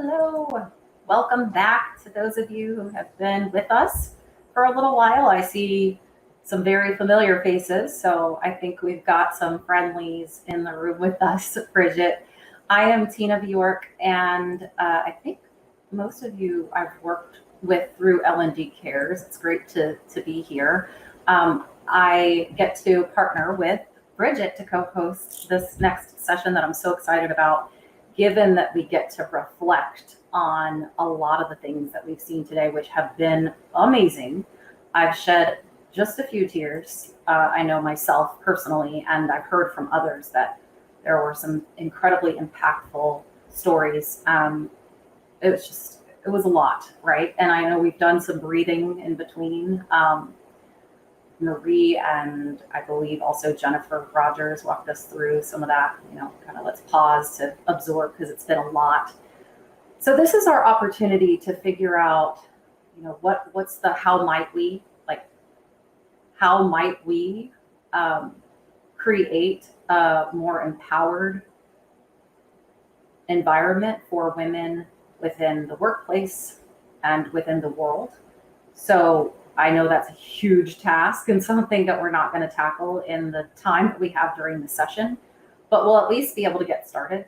Hello. Welcome back to those of you who have been with us for a little while. I see some very familiar faces, so I think we've got some friendlies in the room with us. Bridget, I am Tina Bjork, and I think most of you I've worked with through L&D Cares. It's great to be here. I get to partner with Bridget to co-host this next session that I'm so excited about, given that we get to reflect on a lot of the things that we've seen today, which have been amazing. I've shed just a few tears. I know myself personally, and I've heard from others that there were some incredibly impactful stories. It was a lot, right? And I know we've done some breathing in between. Marie and I believe also Jennifer Rogers walked us through some of that, kind of let's pause to absorb because it's been a lot. So this is our opportunity to figure out, what's the how might we create a more empowered environment for women within the workplace and within the world. So I know that's a huge task and something that we're not going to tackle in the time that we have during the session, but we'll at least be able to get started.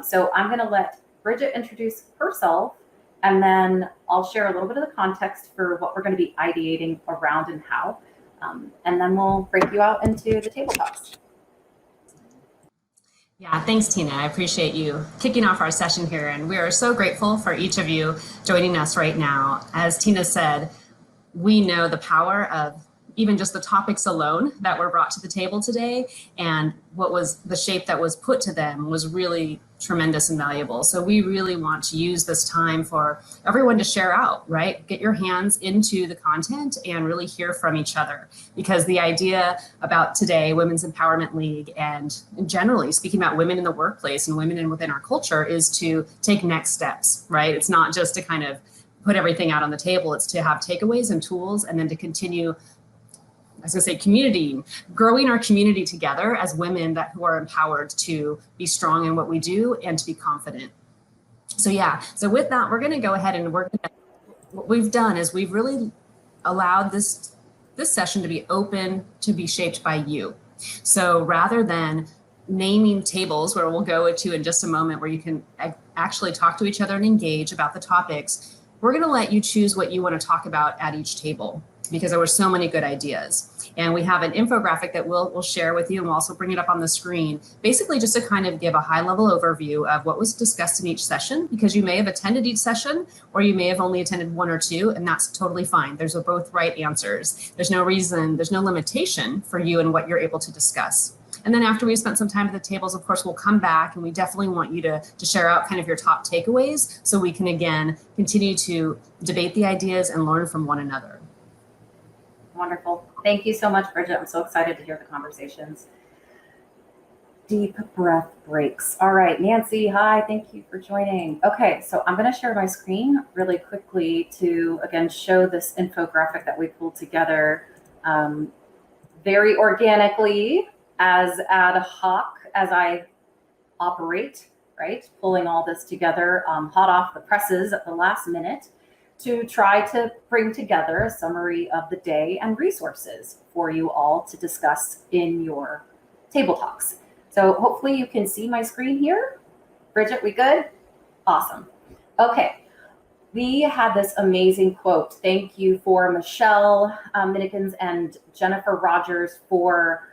So I'm going to let Bridget introduce herself, and then I'll share a little bit of the context for what we're going to be ideating around and how, and then we'll break you out into the table talks. Yeah, thanks, Tina. I appreciate you kicking off our session here, and we are so grateful for each of you joining us right now. As Tina said, we know the power of even just the topics alone that were brought to the table today, and what was the shape that was put to them was really tremendous and valuable. So we really want to use this time for everyone to share out, right? Get your hands into the content and really hear from each other, because the idea about today, Women's Empowerment League, and generally speaking about women in the workplace and women within our culture, is to take next steps, right? It's not just to kind of put everything out on the table. It's to have takeaways and tools, and then to continue, as I say, community, growing our community together as women who are empowered to be strong in what we do and to be confident. So with that, we're going to go ahead and what we've done is we've really allowed this session to be open, to be shaped by you. So rather than naming tables, where we'll go to in just a moment, where you can actually talk to each other and engage about the topics, we're going to let you choose what you want to talk about at each table, because there were so many good ideas. And we have an infographic that we'll share with you, and we'll also bring it up on the screen, basically just to kind of give a high-level overview of what was discussed in each session, because you may have attended each session, or you may have only attended one or two, and that's totally fine. There's both right answers. There's no reason, there's no limitation for you and what you're able to discuss. And then after we've spent some time at the tables, of course, we'll come back, and we definitely want you to share out kind of your top takeaways, so we can, again, continue to debate the ideas and learn from one another. Wonderful. Thank you so much, Bridget. I'm so excited to hear the conversations. Deep breath breaks. All right, Nancy, hi, thank you for joining. Okay, so I'm going to share my screen really quickly to, again, show this infographic that we pulled together very organically, as ad hoc as I operate, right? Pulling all this together hot off the presses at the last minute to try to bring together a summary of the day and resources for you all to discuss in your table talks. So hopefully you can see my screen here. Bridget, we good? Awesome. Okay. We had this amazing quote. Thank you for Michelle Minikins and Jennifer Rogers for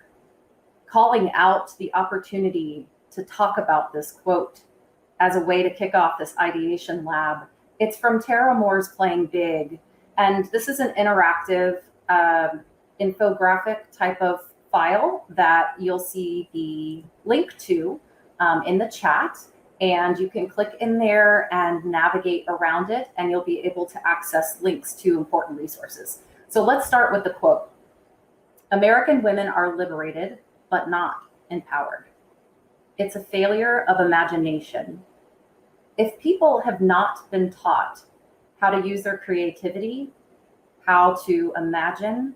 calling out the opportunity to talk about this quote as a way to kick off this ideation lab. It's from Tara Moore's Playing Big, and this is an interactive infographic type of file that you'll see the link to in the chat, and you can click in there and navigate around it, and you'll be able to access links to important resources. So let's start with the quote. American women are liberated, but not empowered. It's a failure of imagination. If people have not been taught how to use their creativity, how to imagine,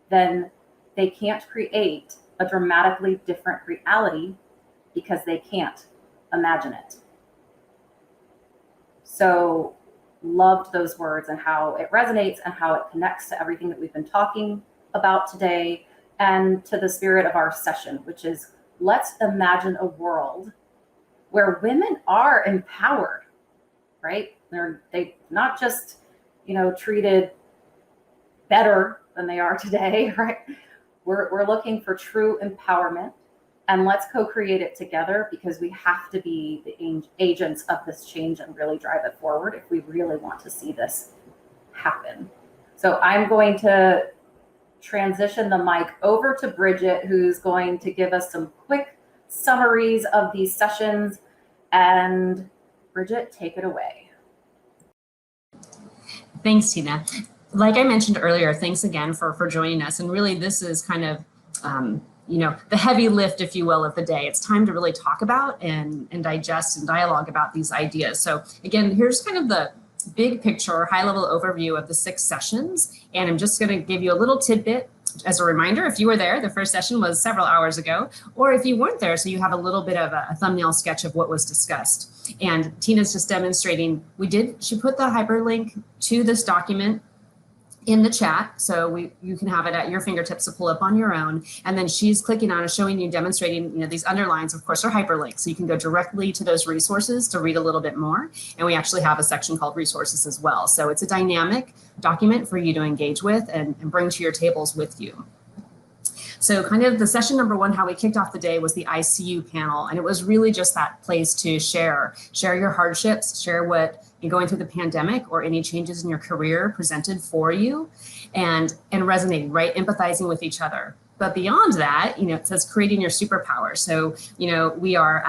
then they can't create a dramatically different reality because they can't imagine it. So loved those words and how it resonates and how it connects to everything that we've been talking about today and to the spirit of our session, which is let's imagine a world where women are empowered, right? They not just, treated better than they are today, right? We're looking for true empowerment, and let's co-create it together, because we have to be the agents of this change and really drive it forward if we really want to see this happen. So I'm going to transition the mic over to Bridget, who's going to give us some quick summaries of these sessions. And Bridget, take it away. Thanks, Tina. Like I mentioned earlier, thanks again for joining us. And really, this is kind of, the heavy lift, if you will, of the day. It's time to really talk about and digest and dialogue about these ideas. So again, here's kind of the big picture, high level overview of the 6 sessions. And I'm just going to give you a little tidbit as a reminder. If you were there, the first session was several hours ago, or if you weren't there, so you have a little bit of a thumbnail sketch of what was discussed. And Tina's just demonstrating, she put the hyperlink to this document in the chat, so you can have it at your fingertips to pull up on your own. And then she's clicking on and showing you, demonstrating, these underlines, of course, are hyperlinks. So you can go directly to those resources to read a little bit more. And we actually have a section called resources as well. So it's a dynamic document for you to engage with and bring to your tables with you. So kind of the session number 1, how we kicked off the day, was the ICU panel. And it was really just that place to share your hardships, share what you're going through the pandemic or any changes in your career presented for you, and resonating, right? Empathizing with each other. But beyond that, it says creating your superpower. So, we are,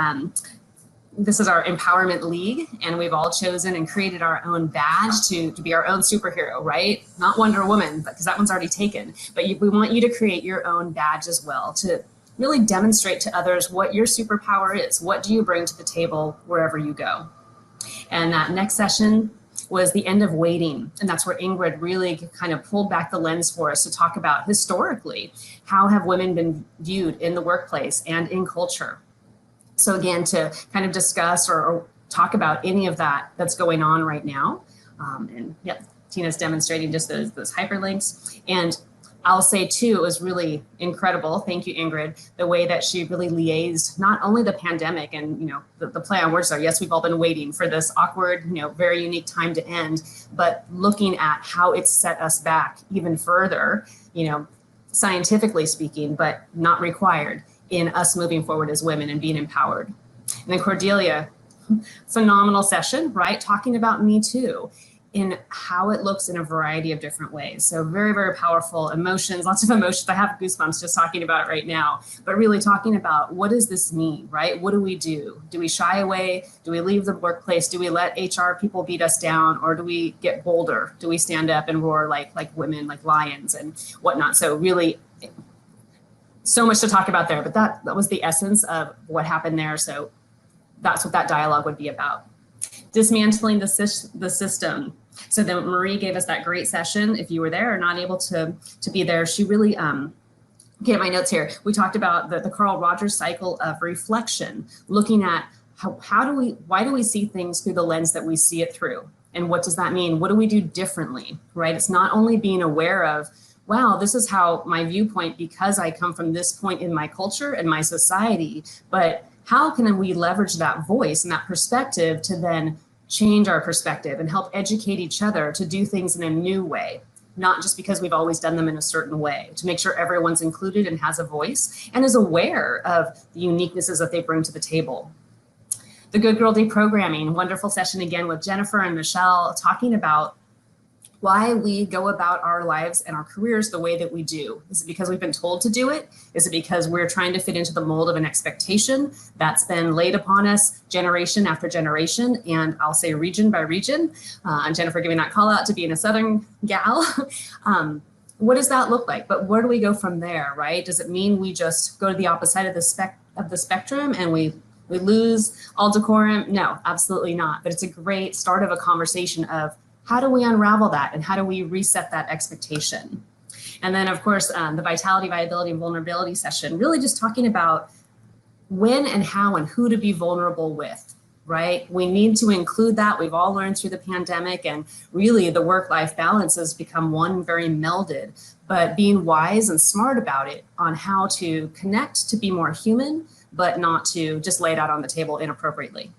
this is our empowerment league, and we've all chosen and created our own badge to be our own superhero, right? Not Wonder Woman, because that one's already taken. But we want you to create your own badge as well, to really demonstrate to others what your superpower is. What do you bring to the table wherever you go? And that next session was the end of waiting. And that's where Ingrid really kind of pulled back the lens for us to talk about, historically, how have women been viewed in the workplace and in culture? So again, to kind of discuss or talk about any of that that's going on right now. Tina's demonstrating just those hyperlinks. And I'll say too, it was really incredible. Thank you, Ingrid, the way that she really liaised not only the pandemic and, the play on words there. Yes, we've all been waiting for this awkward, very unique time to end, but looking at how it's set us back even further, scientifically speaking, but not required in us moving forward as women and being empowered. And then Cordelia, phenomenal session, right? Talking about Me Too, in how it looks in a variety of different ways. So very, very powerful emotions, lots of emotions. I have goosebumps just talking about it right now, but really talking about, what does this mean, right? What do we do? Do we shy away? Do we leave the workplace? Do we let HR people beat us down? Or do we get bolder? Do we stand up and roar like women, like lions and whatnot? So really, so much to talk about there, but that was the essence of what happened there. So that's what that dialogue would be about. Dismantling the system. So then Marie gave us that great session. If you were there or not able to be there, she really, get my notes here. We talked about the Carl Rogers cycle of reflection, looking at why do we see things through the lens that we see it through? And what does that mean? What do we do differently, right? It's not only being aware of, wow, this is how my viewpoint, because I come from this point in my culture and my society, but how can we leverage that voice and that perspective to then change our perspective and help educate each other to do things in a new way, not just because we've always done them in a certain way, to make sure everyone's included and has a voice and is aware of the uniquenesses that they bring to the table. The Good Girl Day programming, wonderful session again with Jennifer and Michelle, talking about why we go about our lives and our careers the way that we do. Is it because we've been told to do it? Is it because we're trying to fit into the mold of an expectation that's been laid upon us generation after generation, and I'll say region by region? And Jennifer giving that call out to being a Southern gal. What does that look like? But where do we go from there, right? Does it mean we just go to the opposite of the spectrum and we lose all decorum? No, absolutely not. But it's a great start of a conversation of, how do we unravel that and how do we reset that expectation? And then, of course, the vitality, viability, and vulnerability session, really just talking about when and how and who to be vulnerable with. right? We need to include that. We've all learned through the pandemic, and really the work-life balance has become one very melded, but being wise and smart about it on how to connect to be more human, but not to just lay it out on the table inappropriately.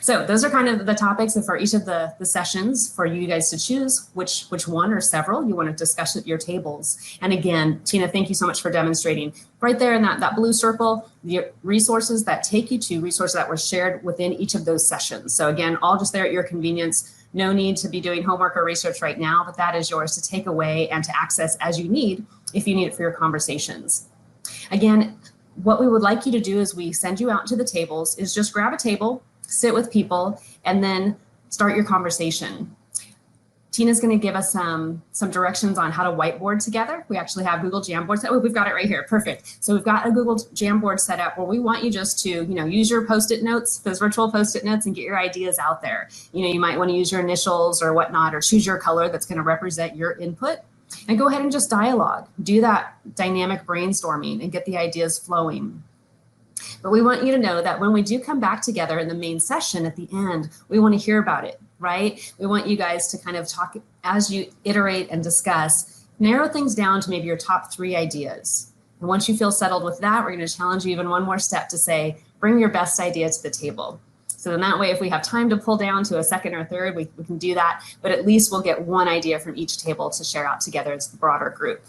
So those are kind of the topics for each of the sessions for you guys to choose which one or several you want to discuss at your tables. And again, Tina, thank you so much for demonstrating right there in that blue circle, the resources that take you to resources that were shared within each of those sessions. So again, all just there at your convenience. No need to be doing homework or research right now, but that is yours to take away and to access as you need if you need it for your conversations. Again, what we would like you to do is we send you out to the tables is just grab a table, sit with people, and then start your conversation. Tina's going to give us some directions on how to whiteboard together. We actually have Google Jamboard. Oh, we've got it right here. Perfect. So we've got a Google Jamboard set up where we want you just to, use your Post-it notes, those virtual Post-it notes, and get your ideas out there. You might want to use your initials or whatnot, or choose your color that's going to represent your input. And go ahead and just dialogue. Do that dynamic brainstorming and get the ideas flowing. But we want you to know that when we do come back together in the main session at the end, we want to hear about it, right? We want you guys to kind of talk as you iterate and discuss, narrow things down to maybe your top 3 ideas. And once you feel settled with that, we're going to challenge you even one more step to say, bring your best idea to the table. So then that way, if we have time to pull down to a second or third, we can do that. But at least we'll get one idea from each table to share out together as the broader group.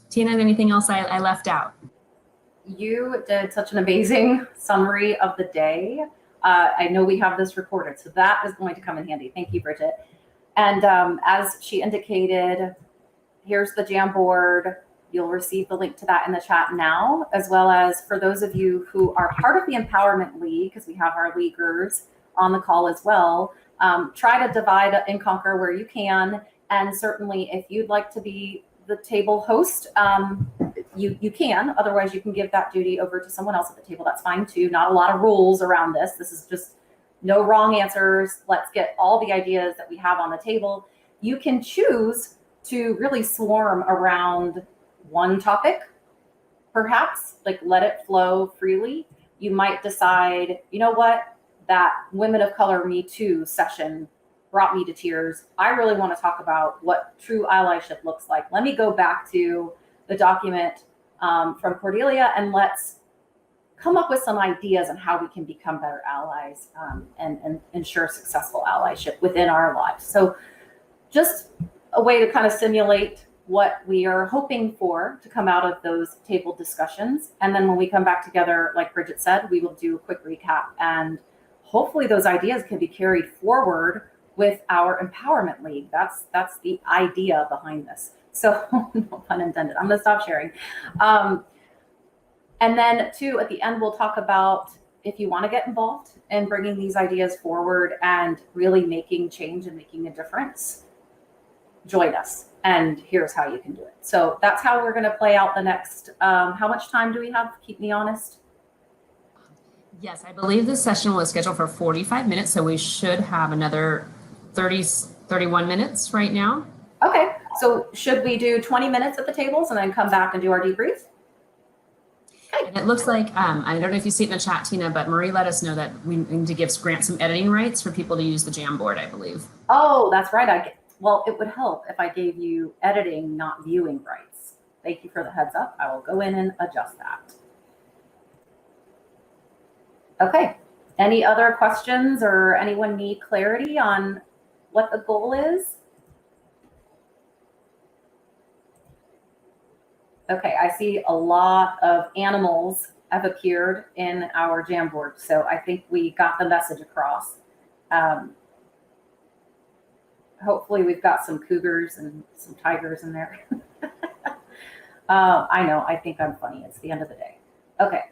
Tina, anything else I left out? You did such an amazing summary of the day. I know we have this recorded, so that is going to come in handy. Thank you, Bridget. And as she indicated, here's the Jamboard. You'll receive the link to that in the chat now, as well as for those of you who are part of the Empowerment League, because we have our leaguers on the call as well. Try to divide and conquer where you can. And certainly if you'd like to be the table host, you can. Otherwise, you can give that duty over to someone else at the table. That's fine too. Not a lot of rules around this. This is just no wrong answers. Let's get all the ideas that we have on the table. You can choose to really swarm around one topic, perhaps, like let it flow freely. You might decide, you know what, that Women of Color Me Too session brought me to tears. I really want to talk about what true allyship looks like. Let me go back to the document from Cordelia and let's come up with some ideas on how we can become better allies and ensure successful allyship within our lives. So just a way to kind of simulate what we are hoping for to come out of those table discussions. And then when we come back together, like Bridget said, we will do a quick recap and hopefully those ideas can be carried forward with our Empowerment League. That's the idea behind this. So no pun intended. I'm gonna stop sharing. And then too, at the end, we'll talk about if you want to get involved in bringing these ideas forward and really making change and making a difference, join us. And here's how you can do it. So that's how we're going to play out the next, how much time do we have? Keep me honest. Yes, I believe this session was scheduled for 45 minutes. So we should have another 31 minutes right now. Okay. So should we do 20 minutes at the tables and then come back and do our debrief? Okay. And it looks like, I don't know if you see it in the chat, Tina, but Marie let us know that we need to grant some editing rights for people to use the Jamboard, I believe. Oh, that's right. Well, it would help if I gave you editing, not viewing rights. Thank you for the heads up. I will go in and adjust that. Okay. Any other questions or anyone need clarity on what the goal is? Okay, I see a lot of animals have appeared in our Jamboard, so I think we got the message across. Hopefully we've got some cougars and some tigers in there. I know, I think I'm funny. It's the end of the day. Okay,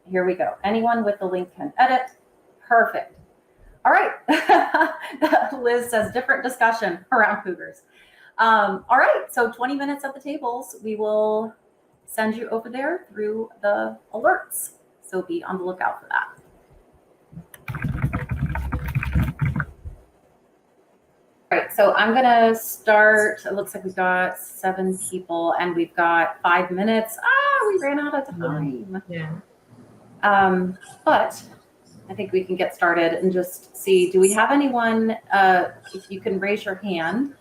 here we go. Anyone with the link can edit. Perfect. All right. Liz says different discussion around cougars. All right, so 20 minutes at the tables. We will send you over there through the alerts. So be on the lookout for that. All right, so I'm gonna start. It looks like we've got 7 people and we've got 5 minutes. We ran out of time. Yeah. But I think we can get started and just see, do we have anyone, if you can raise your hand,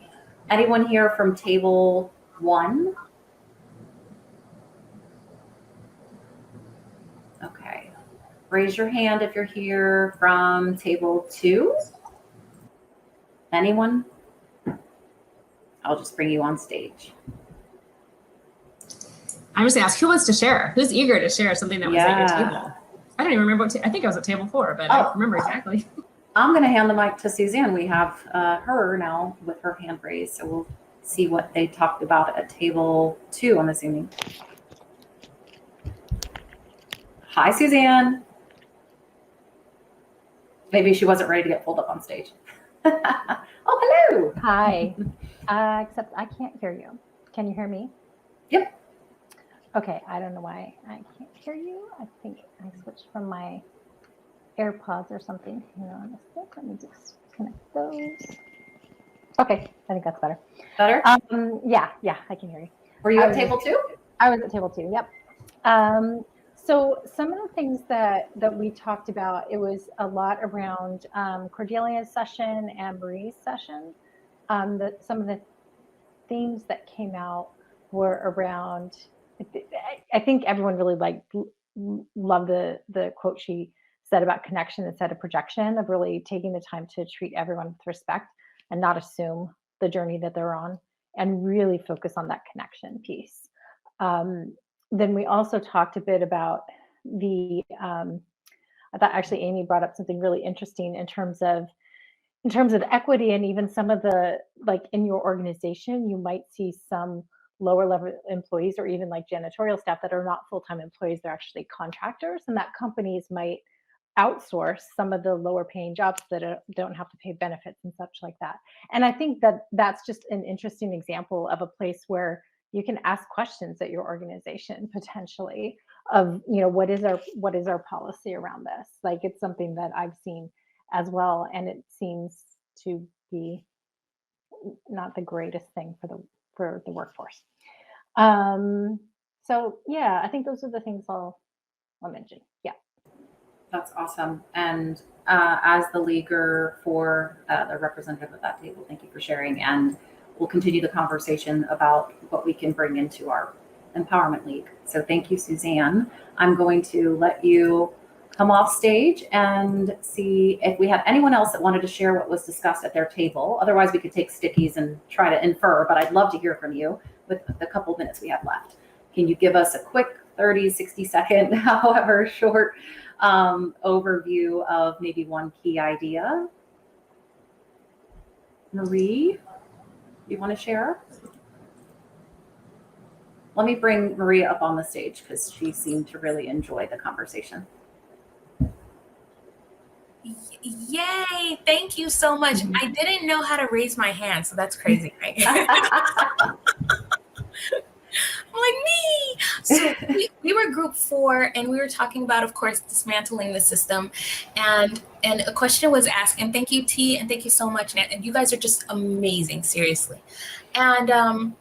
anyone here from table 1? Okay. Raise your hand if you're here from table 2. Anyone? I'll just bring you on stage. I'm just gonna ask, who wants to share? Who's eager to share something that was at your table? I don't even remember what, I think I was at table 4, but I don't remember exactly. I'm gonna hand the mic to Suzanne. We have her now with her hand raised, so we'll see what they talked about at table 2, I'm assuming. Hi, Suzanne. Maybe she wasn't ready to get pulled up on stage. Oh, hello. Hi. Except I can't hear you. Can you hear me? Yep. Okay. I don't know why I can't hear you. I think I switched from my AirPods or something. Hang on a sec. Let me disconnect those. Okay. I think that's better. Better? Yeah, I can hear you. Were you at table 2? I was at table 2. Yep. So some of the things that we talked about, it was a lot around Cordelia's session and Marie's session. Some of the themes that came out were around, I think everyone really loved the quote she said about connection instead of projection, of really taking the time to treat everyone with respect and not assume the journey that they're on, and really focus on that connection piece. Then we also talked a bit about I thought actually Amy brought up something really interesting in terms of equity, and even some of the, like in your organization, you might see some lower level employees or even like janitorial staff that are not full-time employees, they're actually contractors, and that companies might outsource some of the lower paying jobs that don't have to pay benefits and such like that. And I think that that's just an interesting example of a place where you can ask questions at your organization potentially of, what is our policy around this? Like, it's something that I've seen as well, and it seems to be not the greatest thing for the workforce. So yeah, I think those are the things I'll mention. Yeah. That's awesome. And as the leaguer for the representative of that table, thank you for sharing. And we'll continue the conversation about what we can bring into our Empowerment League. So thank you, Suzanne. I'm going to let you come off stage and see if we have anyone else that wanted to share what was discussed at their table. Otherwise, we could take stickies and try to infer, but I'd love to hear from you with the couple of minutes we have left. Can you give us a quick 30, 60 second, however short, overview of maybe one key idea? Marie, you want to share? Let me bring Maria up on the stage because she seemed to really enjoy the conversation. Yay, thank you so much. I didn't know how to raise my hand, so that's crazy, right? I'm like, me. So we were group 4, and we were talking about, of course, dismantling the system. And a question was asked, and thank you, T, and thank you so much, Nat. And you guys are just amazing, seriously. And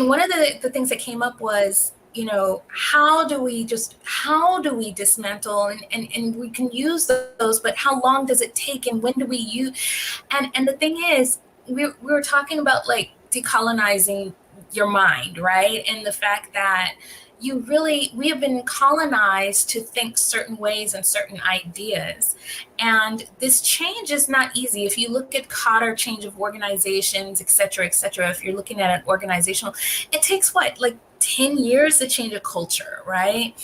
one of the things that came up was, how do we dismantle, and we can use those, but how long does it take, and when do we use? And the thing is, we were talking about like decolonizing your mind, right? And the fact that we have been colonized to think certain ways and certain ideas. And this change is not easy. If you look at Cotter change of organizations, et cetera, if you're looking at an organizational, it takes what, like 10 years to change a culture, right?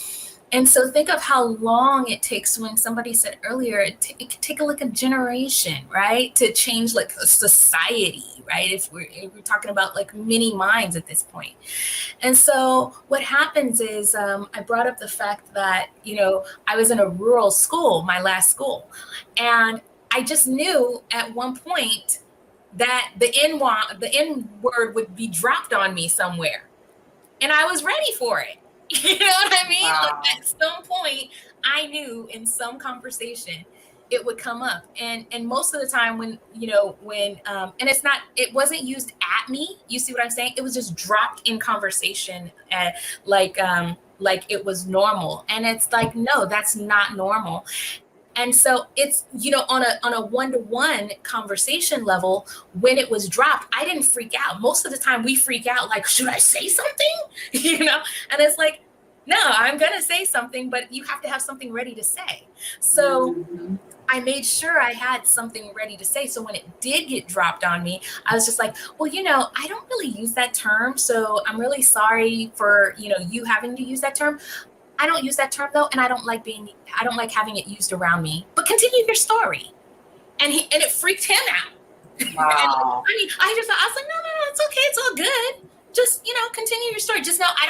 And so think of how long it takes. When somebody said earlier, it could take like a generation, right, to change like a society, right? If we're talking about like mini minds at this point. And so what happens is, I brought up the fact that, I was in a rural school, my last school, and I just knew at one point that the N word would be dropped on me somewhere, and I was ready for it. You know what I mean? Wow. Like, at some point, I knew in some conversation it would come up, and most of the time when and it wasn't used at me. You see what I'm saying? It was just dropped in conversation, like it was normal, and it's like, no, that's not normal. And so it's, on a one-to-one conversation level, when it was dropped, I didn't freak out. Most of the time we freak out like, should I say something? And it's like, no, I'm going to say something, but you have to have something ready to say. So I made sure I had something ready to say. So when it did get dropped on me, I was just like, well, I don't really use that term. So I'm really sorry for, you having to use that term. I don't use that term though. And I don't like having it used around me, but continue your story. And it freaked him out. Wow. And, I was like, no, it's okay. It's all good. Just, continue your story. Just know I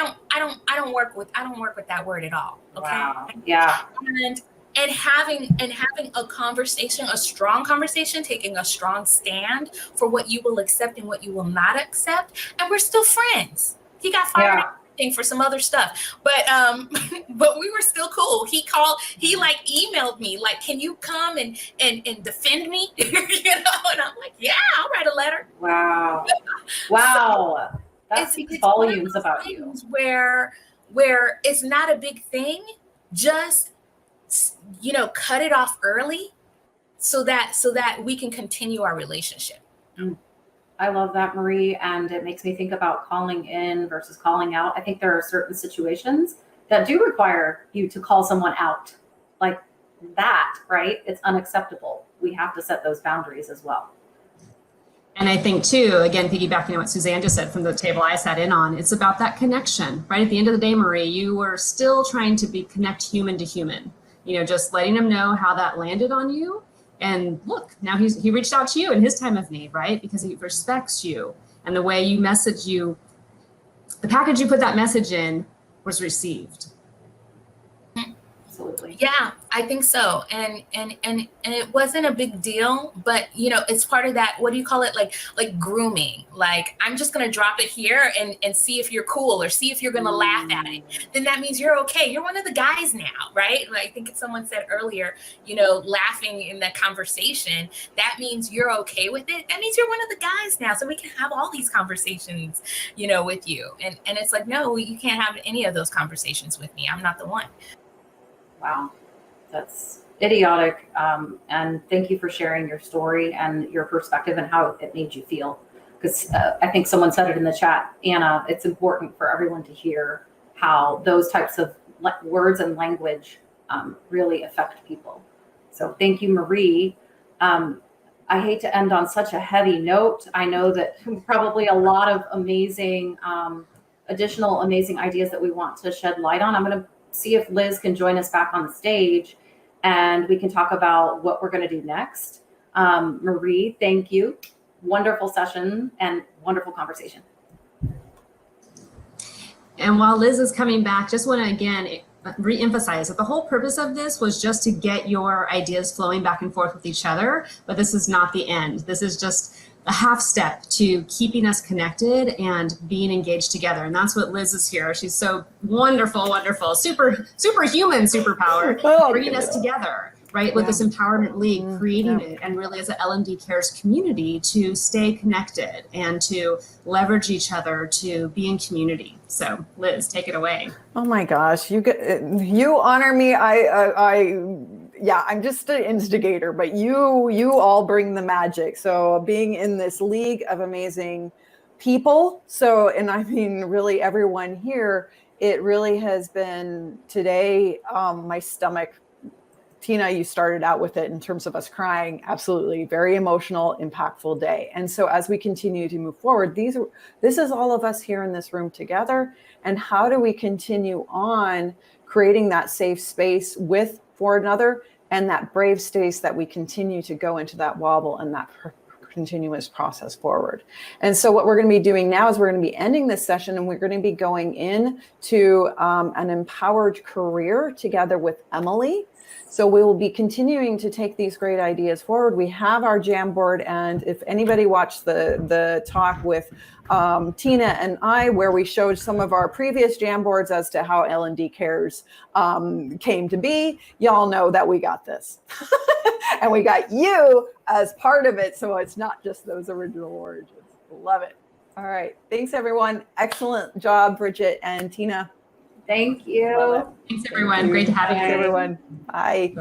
don't work with that word at all. Okay. Wow. Yeah. And having a conversation, a strong conversation, taking a strong stand for what you will accept and what you will not accept. And we're still friends. He got fired for some other stuff, but we were still cool. He emailed me like, can you come and defend me? And I'm like, yeah, I'll write a letter. Wow. So that speaks volumes about you. Where it's not a big thing, just cut it off early so that we can continue our relationship. I love that, Marie. And it makes me think about calling in versus calling out. I think there are certain situations that do require you to call someone out like that, right? It's unacceptable. We have to set those boundaries as well. And I think too, again, piggybacking on what Suzanne just said from the table I sat in on, it's about that connection, right? At the end of the day, Marie, you were still trying to connect human to human, just letting him know how that landed on you. And look, now he reached out to you in his time of need, right? Because he respects you. And the way you message the package you put that message in was received. Absolutely. Yeah, I think so. And it wasn't a big deal, but it's part of that, what do you call it? Like grooming. Like, I'm just going to drop it here and see if you're cool or see if you're going to laugh at it. Then that means you're okay. You're one of the guys now, right? Like, I think someone said earlier, laughing in that conversation, that means you're okay with it. That means you're one of the guys now. So we can have all these conversations, with you. And it's like, no, you can't have any of those conversations with me. I'm not the one. Wow, that's idiotic. And thank you for sharing your story and your perspective and how it made you feel. Because I think someone said it in the chat, Anna, it's important for everyone to hear how those types of words and language really affect people. So thank you, Marie. I hate to end on such a heavy note. I know that probably a lot of additional amazing ideas that we want to shed light on. I'm going to see if Liz can join us back on the stage and we can talk about what we're going to do next. Marie, thank you. Wonderful session and wonderful conversation. And while Liz is coming back, just want to again re-emphasize that the whole purpose of this was just to get your ideas flowing back and forth with each other, but this is not the end. This is just a half step to keeping us connected and being engaged together. And that's what Liz is here. She's so wonderful, superhuman superpower, bringing us together, right? With this Empowerment League, creating it, and really as an LMD Cares community to stay connected and to leverage each other to be in community. So Liz, take it away. Oh my gosh, you honor me. I'm just an instigator, but you all bring the magic. So being in this league of amazing people. So, and I mean, really everyone here, it really has been today, my stomach. Tina, you started out with it in terms of us crying. Absolutely. Very emotional, impactful day. And so as we continue to move forward, this is all of us here in this room together. And how do we continue on creating that safe space for another and that brave space that we continue to go into that wobble and that continuous process forward. And so what we're going to be doing now is we're going to be ending this session and we're going to be going into an empowered career together with Emily. So we will be continuing to take these great ideas forward. We have our Jamboard, and if anybody watched the talk with Tina and I, where we showed some of our previous Jamboards as to how L&D Cares came to be, y'all know that we got this. And we got you as part of it, so it's not just those original origins. Love it. All right. Thanks, everyone. Excellent job, Bridget and Tina. Thank you. Thanks, everyone. Great to have you. Thanks, everyone. Bye.